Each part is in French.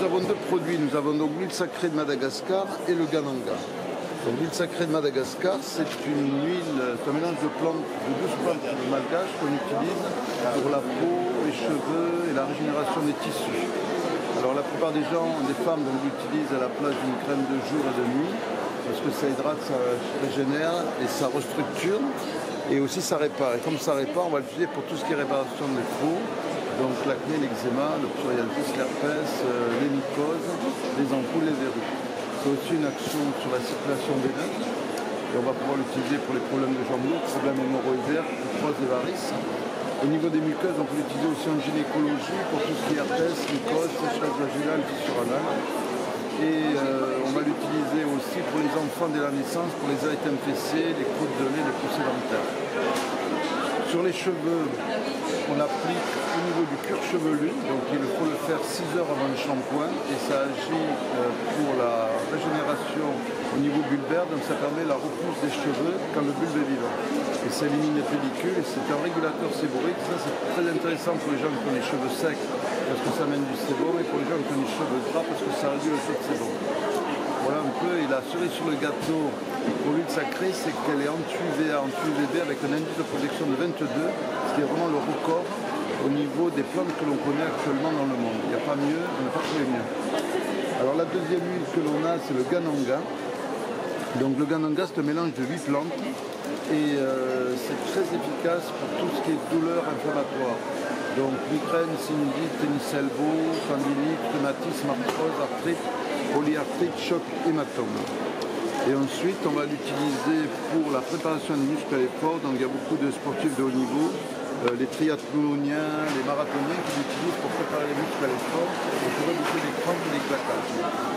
avons deux produits. Nous avons donc l'huile sacrée de Madagascar et le Gananga. Donc l'huile sacrée de Madagascar, c'est une huile, c'est un mélange de plantes, de 12 plantes malgaches qu'on utilise pour la peau, les cheveux et la régénération des tissus. Alors la plupart des gens, des femmes, donc l'utilisent à la place d'une crème de jour et de nuit, parce que ça hydrate, ça régénère et ça restructure. Et aussi ça répare. Et comme ça répare, on va l'utiliser pour tout ce qui est réparation des peaux. Donc l'acné, l'eczéma, le psoriasis, l'herpès, les mycoses, les ampoules, les verrues. C'est aussi une action sur la circulation veineuse. Et on va pouvoir l'utiliser pour les problèmes de jambes lourdes, problèmes hémorroïdaires, arthrose et varices. Au niveau des muqueuses, on peut l'utiliser aussi en gynécologie pour tout ce qui est herpès, mycose, sécheresse vaginale, fissure anale. Et on va l'utiliser aussi pour les enfants dès la naissance, pour les érythèmes fessiers, les croûtes de lait, les poussées dentaires. Sur les cheveux, on applique au niveau du cuir chevelu, donc il faut le faire 6 heures avant le shampoing et ça agit pour la régénération au niveau bulbaire, donc ça permet la repousse des cheveux quand le bulbe est vivant. Et ça élimine les pellicules et c'est un régulateur séborique, ça c'est très intéressant pour les gens qui ont les cheveux secs parce que ça amène du sébum et pour les gens qui ont les cheveux gras parce que ça réduit le taux de sébum. Voilà un peu, et la cerise sur le gâteau pour l'huile sacrée, c'est qu'elle est en UVA, en UVB avec un indice de protection de 22, ce qui est vraiment le record au niveau des plantes que l'on connaît actuellement dans le monde. Il n'y a pas mieux, on n'a pas trouvé mieux. Alors la deuxième huile que l'on a, c'est le Gananga. Donc le Gananga, c'est un mélange de 8 plantes et c'est très efficace pour tout ce qui est douleur inflammatoire. Donc migraine, sinusite, tennis elbow, tendinite, rhumatisme, arthrose, arthrite, polyarthrite, choc, hématome. Et ensuite, on va l'utiliser pour la préparation des muscles à l'effort. Donc il y a beaucoup de sportifs de haut niveau, les triathloniens, les marathoniens qui l'utilisent pour préparer les muscles à l'effort et pour éviter les crampes et les claquages.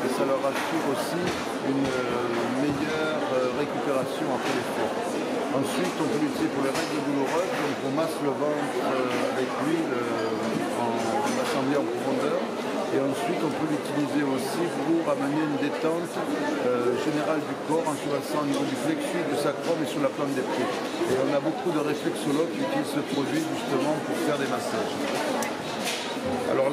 Et ça leur assure aussi une meilleure récupération après l'effort. Ensuite, on peut l'utiliser pour les règles douloureuses, donc on masse le ventre avec l'huile en assemblée en profondeur. Et ensuite, on peut l'utiliser aussi pour amener une détente générale du corps en se plaçant au niveau du plexus, du sacrum et sur la plante des pieds. Et on a beaucoup de réflexologues qui utilisent ce produit justement pour faire des massages. Alors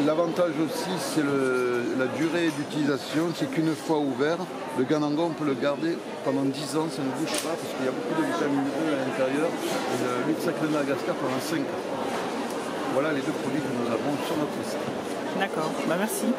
l'avantage aussi, c'est la durée d'utilisation, c'est qu'une fois ouvert, le Gananga, on peut le garder pendant 10 ans, ça ne bouge pas, parce qu'il y a beaucoup de vitamine E à l'intérieur, et l'huile sacrée de Madagascar pendant 5 ans. Voilà les deux produits que nous avons sur notre site. D'accord, bah merci.